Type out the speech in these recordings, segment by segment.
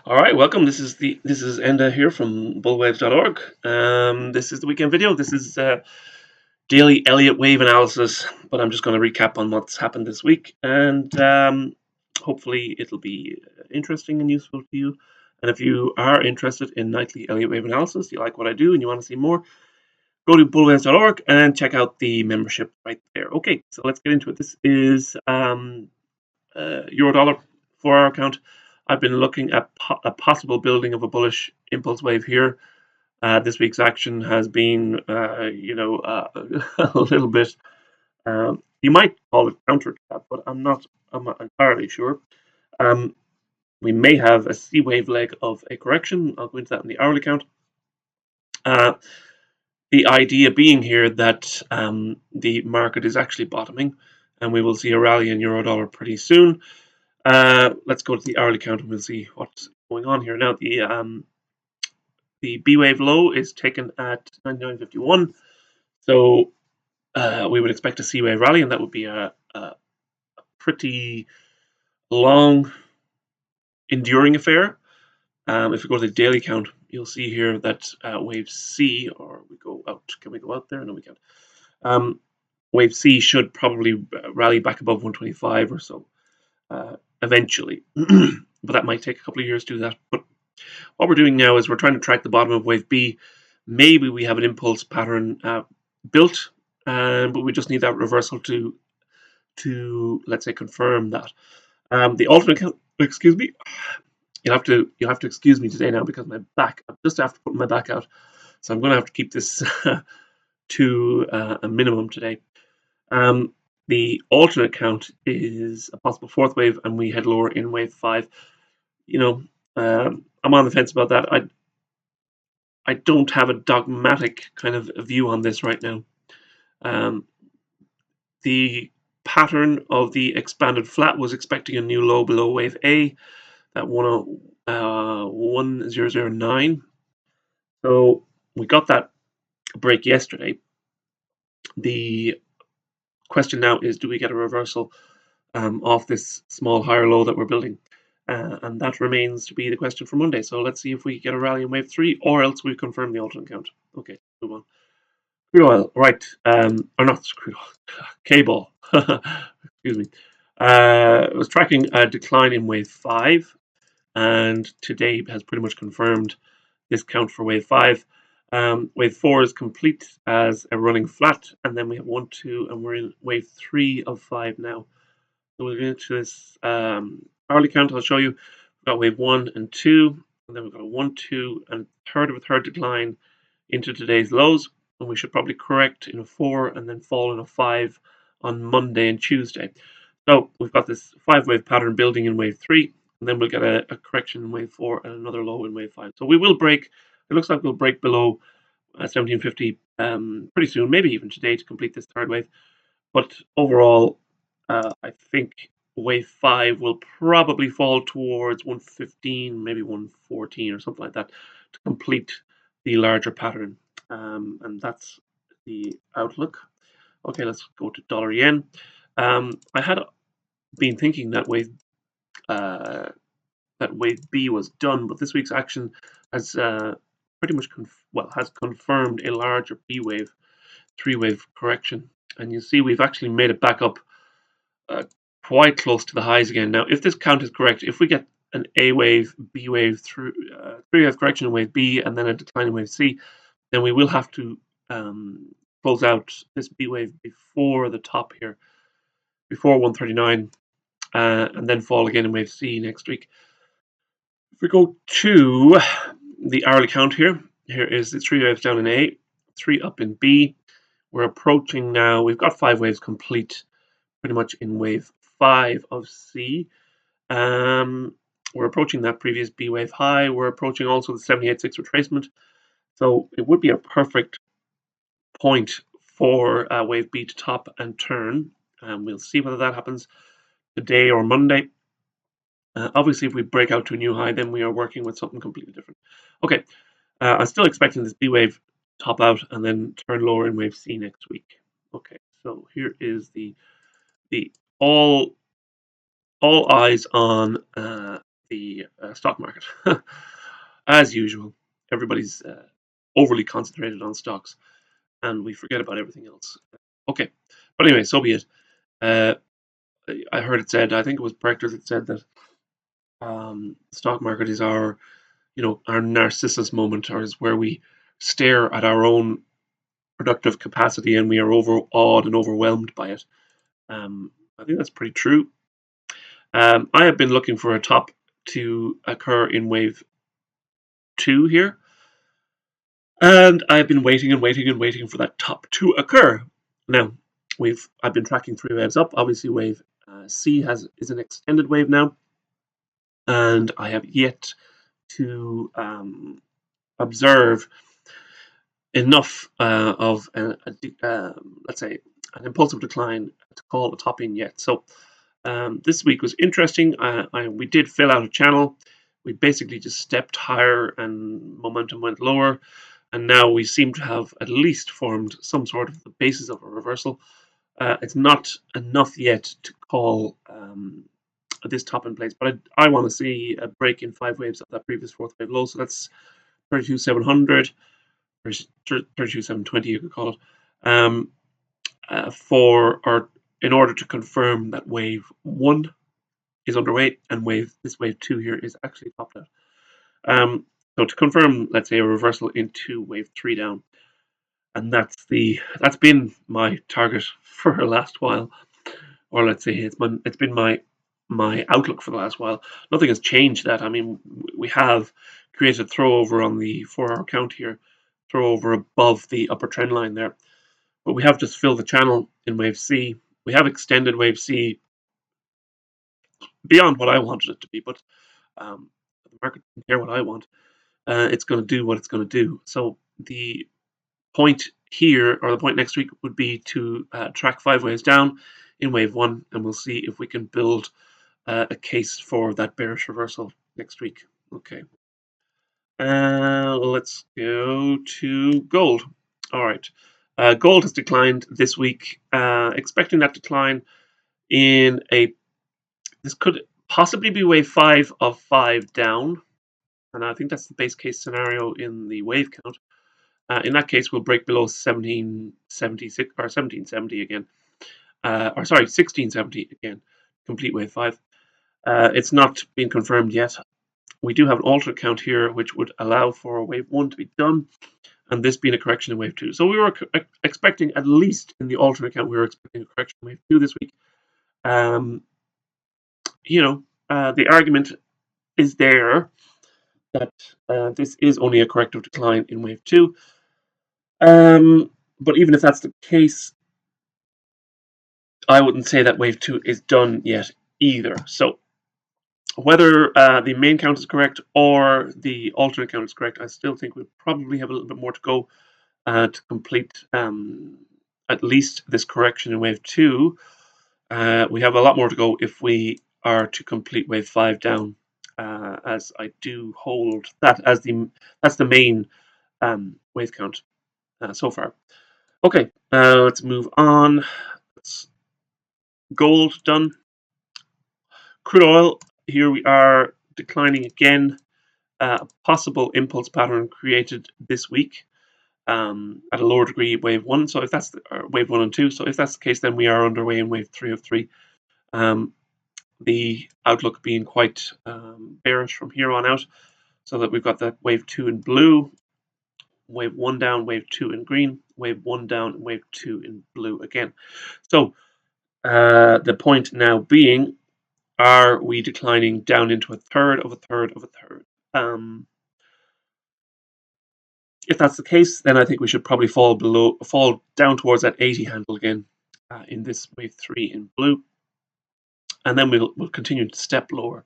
All right, welcome. This is enda here from bullwaves.org. This is the weekend video. This is daily Elliott wave analysis, but I'm just going to recap on what's happened this week, and hopefully it'll be interesting and useful to you. And if you are interested in nightly Elliott wave analysis, you like what I do, and you want to see more, go to bullwaves.org and check out the membership right there. Okay, so let's get into it. This is euro dollar 4-hour account. I've been looking at a possible building of a bullish impulse wave here. This week's action has been, a little bit. You might call it counter to that, but I'm not entirely sure. We may have a C wave leg of a correction. I'll go into that in the hourly count. The idea being here that the market is actually bottoming, and we will see a rally in euro dollar pretty soon. Let's go to the hourly count and we'll see what's going on here. Now, the B wave low is taken at 99.51, so we would expect a C wave rally, and that would be a pretty long, enduring affair. If we go to the daily count, you'll see here that wave C, or we go out. Can we go out there? No, we can't. Wave C should probably rally back above 125 or so. Eventually, but that might take a couple of years to do that. But what we're doing now is we're trying to track the bottom of wave B. Maybe we have an impulse pattern built, but we just need that reversal to let's say confirm that. The alternate count, excuse me, you'll have to excuse me today now because my back, I just have to put my back out, so I'm going to have to keep this to a minimum today. The alternate count is a possible fourth wave, and we head lower in wave 5. I'm on the fence about that. I don't have a dogmatic kind of view on this right now. The pattern of the expanded flat was expecting a new low below wave A, that 1009. So we got that break yesterday. The question now is, do we get a reversal off this small higher low that we're building? And that remains to be the question for Monday. So let's see if we get a rally in wave 3, or else we confirm the alternate count. Okay, move on. Crude oil, right? Or not crude oil, cable. Excuse me. It was tracking a decline in wave 5, and today has pretty much confirmed this count for wave 5. Wave 4 is complete as a running flat, and then we have 1, 2, and we're in wave 3 of 5 now. So we'll get into this hourly count. I'll show you. We've got wave 1 and 2, and then we've got a 1, 2, and third of a third decline into today's lows, and we should probably correct in a 4 and then fall in a 5 on Monday and Tuesday. So we've got this 5-wave pattern building in wave 3, and then we'll get a correction in wave 4 and another low in wave 5. So we will break. It looks like we'll break below 1750 pretty soon, maybe even today, to complete this third wave. But overall, I think wave 5 will probably fall towards 115, maybe 114 or something like that to complete the larger pattern. And that's the outlook. Okay, let's go to dollar yen. I had been thinking that wave B was done, but this week's action has pretty much has confirmed a larger B wave, 3-wave correction, and you see we've actually made it back up quite close to the highs again. Now, if this count is correct, if we get an A wave, B wave, through 3-wave correction in wave B, and then a decline in wave C, then we will have to close out this B wave before the top here, before 139, and then fall again in wave C next week. If we go to the hourly count here is the 3 waves down in A, 3 up in B. We're approaching now, we've got 5 waves complete pretty much in wave 5 of C. We're approaching that previous B wave high. We're approaching also the 78.6 retracement. So it would be a perfect point for wave B to top and turn. We'll see whether that happens today or Monday. Obviously, if we break out to a new high, then we are working with something completely different. Okay, I'm still expecting this B wave top out and then turn lower in wave C next week. Okay, so here is the all eyes on the stock market. As usual, everybody's overly concentrated on stocks, and we forget about everything else. Okay, but anyway, so be it. Uh, I heard it said, I think it was Brechters that said that stock market is our, our Narcissus moment, or is where we stare at our own productive capacity and we are overawed and overwhelmed by it. I think that's pretty true. I have been looking for a top to occur in wave 2 here, and I've been waiting and waiting and waiting for that top to occur. Now, I've been tracking 3 waves up. Obviously, wave C is an extended wave now, and I have yet to observe enough of let's say, an impulsive decline to call a top in yet. So this week was interesting. We did fill out a channel. We basically just stepped higher and momentum went lower. And now we seem to have at least formed some sort of the basis of a reversal. It's not enough yet to call this top in place, but I want to see a break in 5 waves of that previous 4th wave low. So that's 32,700, 32,720, you could call it, in order to confirm that wave 1 is underway and this wave 2 here is actually topped out. So to confirm, let's say, a reversal into wave 3 down, and that's been my target for the last while, or let's say it's been my outlook for the last while. Nothing has changed that. I mean, we have created throwover on the 4-hour count here, throwover above the upper trend line there, but we have just filled the channel in wave C. We have extended wave C beyond what I wanted it to be, but the market doesn't care what I want. It's going to do what it's going to do. So the point here, or the point next week, would be to track 5 waves down in wave 1, and we'll see if we can build a case for that bearish reversal next week. Okay. Let's go to gold. All right. Gold has declined this week. Expecting that decline this could possibly be wave 5 of 5 down, and I think that's the base case scenario in the wave count. In that case, we'll break below 1776 or 1770 again, or sorry, 1670 again. Complete wave 5. It's not been confirmed yet. We do have an alternate count here, which would allow for wave 1 to be done, and this being a correction in wave 2. So we were expecting, at least in the alternate count, we were expecting a correction in wave 2 this week. The argument is there that this is only a corrective decline in wave 2. But even if that's the case, I wouldn't say that wave 2 is done yet either. So whether the main count is correct or the alternate count is correct, I still think we probably have a little bit more to go to complete at least this correction in wave 2. We have a lot more to go if we are to complete wave 5 down, as I do hold that as that's the main wave count so far. Okay, let's move on. Gold done. Crude oil, here we are declining again. A possible impulse pattern created this week at a lower degree, wave 1. So if that's wave 1 and 2. So if that's the case, then we are underway in wave 3 of 3. The outlook being quite bearish from here on out, so that we've got that wave 2 in blue, wave 1 down, wave 2 in green, wave 1 down, and wave 2 in blue again. So the point now being, are we declining down into a third of a third of a third? If that's the case, then I think we should probably fall down towards that 80 handle again in this wave 3 in blue, and then we'll continue to step lower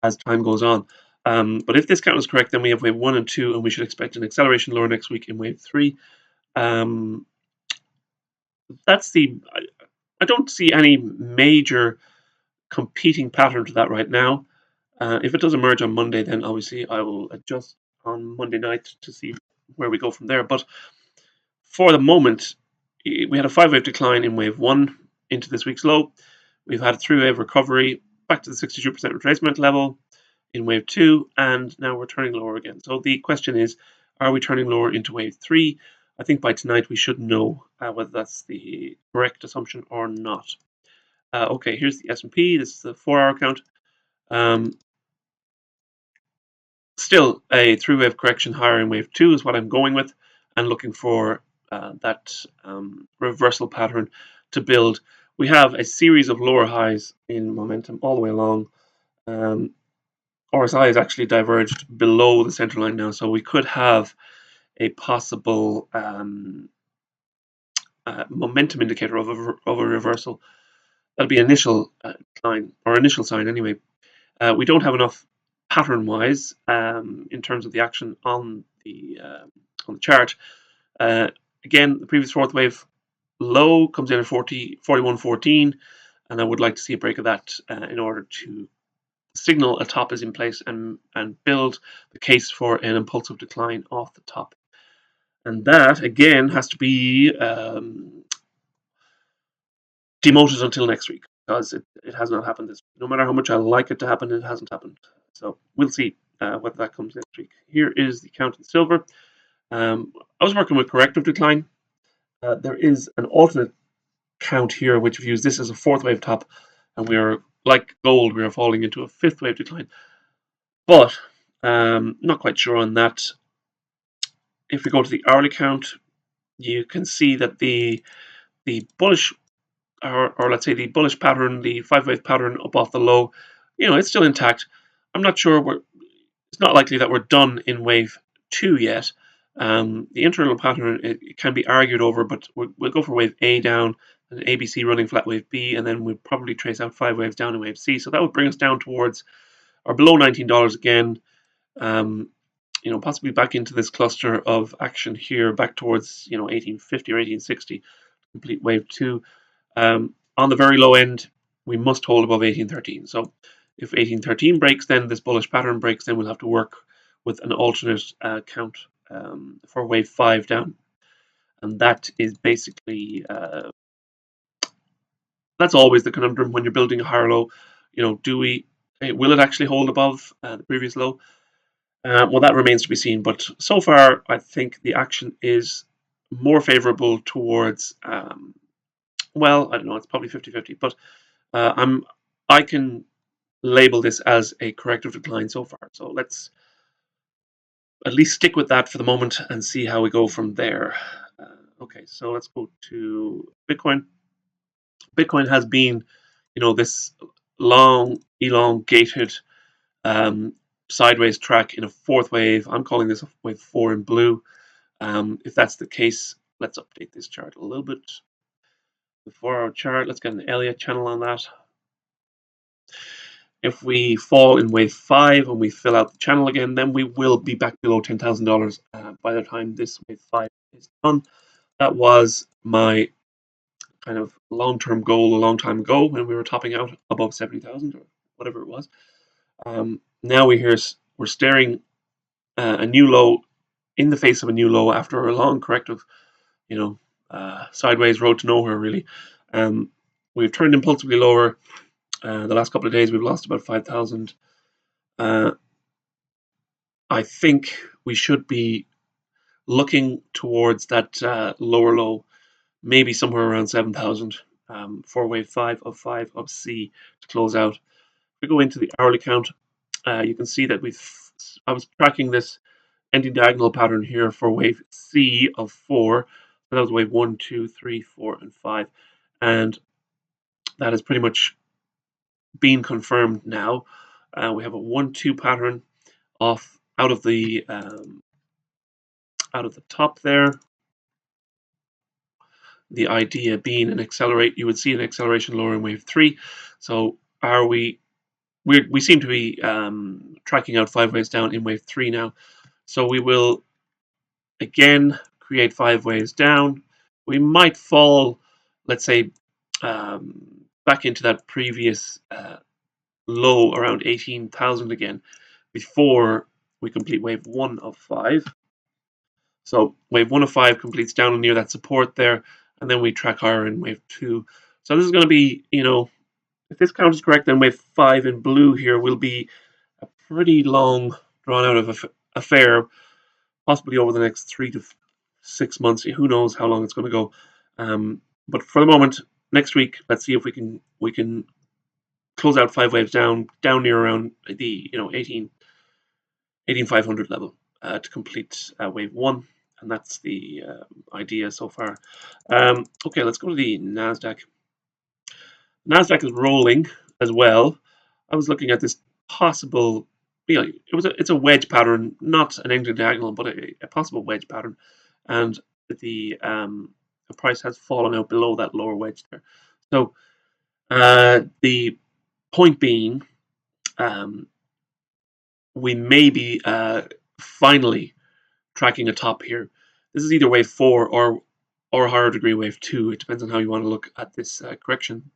as time goes on. But if this count is correct, then we have wave 1 and 2, and we should expect an acceleration lower next week in wave 3. I don't see any major competing pattern to that right now. If it does emerge on Monday, then obviously I will adjust on Monday night to see where we go from there. But for the moment, we had a 5-wave decline in wave 1 into this week's low. We've had a 3-wave recovery back to the 62% retracement level. in wave 2, and now we're turning lower again. So the question is, are we turning lower into wave 3? I think by tonight we should know whether that's the correct assumption or not. Okay, here's the S&P. This is the 4-hour count. Still a three-wave correction higher in wave 2 is what I'm going with, and looking for that reversal pattern to build. We have a series of lower highs in momentum all the way along. RSI is actually diverged below the center line now, so we could have a possible momentum indicator of a reversal. That'll be initial decline, or initial sign anyway. We don't have enough pattern-wise in terms of the action on the chart. Again, the previous fourth wave low comes in at 41.14, and I would like to see a break of that in order to signal a top is in place and build the case for an impulsive decline off the top. And that, again, has to be demoted until next week, because it has not happened this week. No matter how much I like it to happen, it hasn't happened. So we'll see whether that comes next week. Here is the count in silver. I was working with corrective decline. There is an alternate count here which views this as a fourth wave top, and we are, like gold, we are falling into a fifth wave decline. But not quite sure on that. If we go to the hourly count, you can see that the bullish, or let's say the bullish pattern, the 5-wave pattern up off the low, it's still intact. I'm not sure it's not likely that we're done in wave 2 yet. The internal pattern, it can be argued over, but we'll go for wave A down, and ABC running flat wave B, and then we'll probably trace out 5 waves down in wave C. So that would bring us down towards or below $19 again. Possibly back into this cluster of action here, back towards 1850 or 1860, complete wave 2. On the very low end, we must hold above 1813. So if 1813 breaks, then this bullish pattern breaks, then we'll have to work with an alternate count for wave 5 down. And that is basically, that's always the conundrum when you're building a higher low. Will it actually hold above the previous low? Well, that remains to be seen. But so far, I think the action is more favorable towards, well, I don't know, it's probably 50-50, but I can label this as a corrective decline so far. So let's at least stick with that for the moment and see how we go from there. Okay, so let's go to Bitcoin. Bitcoin has been, this long, elongated sideways track in a fourth wave. I'm calling this wave 4 in blue. If that's the case, let's update this chart a little bit. The 4-hour chart, let's get an Elliott channel on that. If we fall in wave 5 and we fill out the channel again, then we will be back below $10,000 by the time this wave 5 is done. That was my kind of long-term goal a long time ago when we were topping out above 70,000 or whatever it was. Now we're staring a new low in the face of a new low after a long corrective, sideways road to nowhere, really. We've turned impulsively lower. The last couple of days, we've lost about 5,000. I think we should be looking towards that lower low, maybe somewhere around 7,000 for wave 5 of C to close out. If we go into the hourly count, you can see that I was tracking this ending diagonal pattern here for wave C of 4. So that was wave 1, 2, 3, 4, and 5. And that has pretty much been confirmed now. We have a 1-2 pattern out of the top there. The idea being you would see an acceleration lower in wave 3. So we seem to be tracking out 5 waves down in wave 3 now. So we will again create 5 waves down. We might fall, let's say, back into that previous low around 18,000 again before we complete wave 1 of 5. So wave 1 of 5 completes down near that support there, and then we track higher in wave 2. So this is going to be, if this count is correct, then wave 5 in blue here will be a pretty long, drawn out of affair, possibly over the next 3 to 6 months. Who knows how long it's going to go? But for the moment, next week, let's see if we can close out 5 waves down near around the 18,500 level to complete wave 1, and that's the idea so far. Okay, let's go to the Nasdaq. Nasdaq is rolling as well. I was looking at this possible, it's a wedge pattern, not an angle diagonal, but a possible wedge pattern, and the price has fallen out below that lower wedge there. So the point being, we may be finally tracking a top here. This is either wave 4 or a higher degree wave 2. It depends on how you want to look at this correction.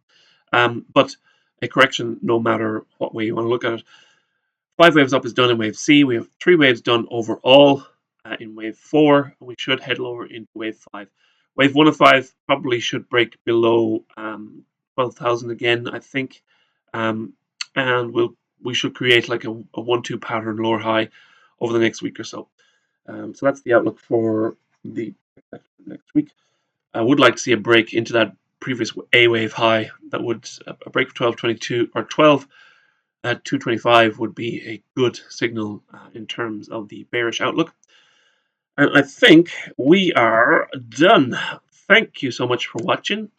But a correction, no matter what way you want to look at it. 5 waves up is done in wave C. We have 3 waves done overall in wave 4. And we should head lower into wave 5. Wave 1 of 5 probably should break below 12,000 again, I think. And we should create like a 1-2 pattern lower high over the next week or so. So that's the outlook for the next week. I would like to see a break into that previous A wave high. That would a break of 12.22 or 12 at 225 would be a good signal in terms of the bearish outlook. And I think we are done. Thank you so much for watching.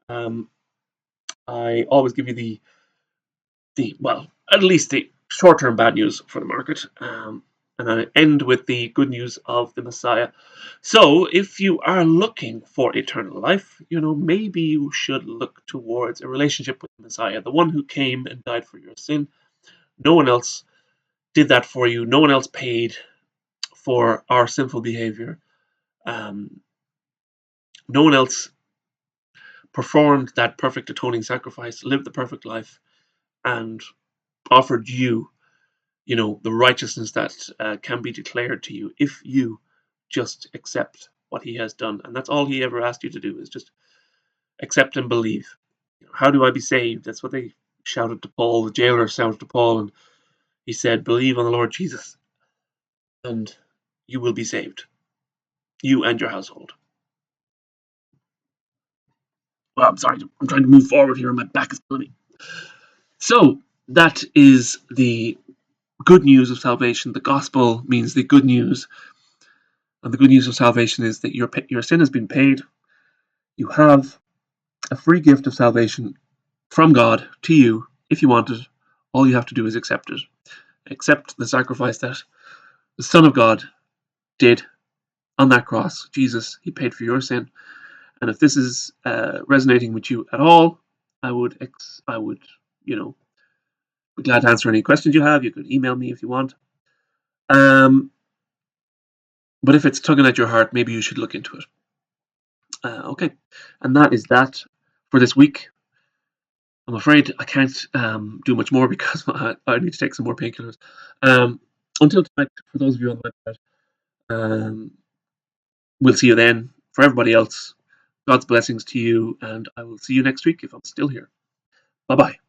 I always give you the at least the short-term bad news for the market. And I end with the good news of the Messiah. So if you are looking for eternal life, maybe you should look towards a relationship with the Messiah, the one who came and died for your sin. No one else did that for you. No one else paid for our sinful behavior. No one else performed that perfect atoning sacrifice, lived the perfect life, and offered you the righteousness that can be declared to you if you just accept what he has done. And that's all he ever asked you to do, is just accept and believe. How do I be saved? That's what they shouted to Paul. The jailer shouted to Paul, and he said, believe on the Lord Jesus, and you will be saved, you and your household. Well, I'm sorry, I'm trying to move forward here, and my back is killing me. So that is the good news of salvation. The gospel means the good news. And the good news of salvation is that your sin has been paid. You have a free gift of salvation from God to you if you want it. All you have to do is accept it. Accept the sacrifice that the Son of God did on that cross. Jesus, he paid for your sin. And if this is resonating with you at all, I would be glad to answer any questions you have. You could email me if you want. But if it's tugging at your heart, maybe you should look into it. Okay, and that is that for this week. I'm afraid I can't do much more because I need to take some more painkillers. Until tonight, for those of you on the website, we'll see you then. For everybody else, God's blessings to you, and I will see you next week if I'm still here. Bye-bye.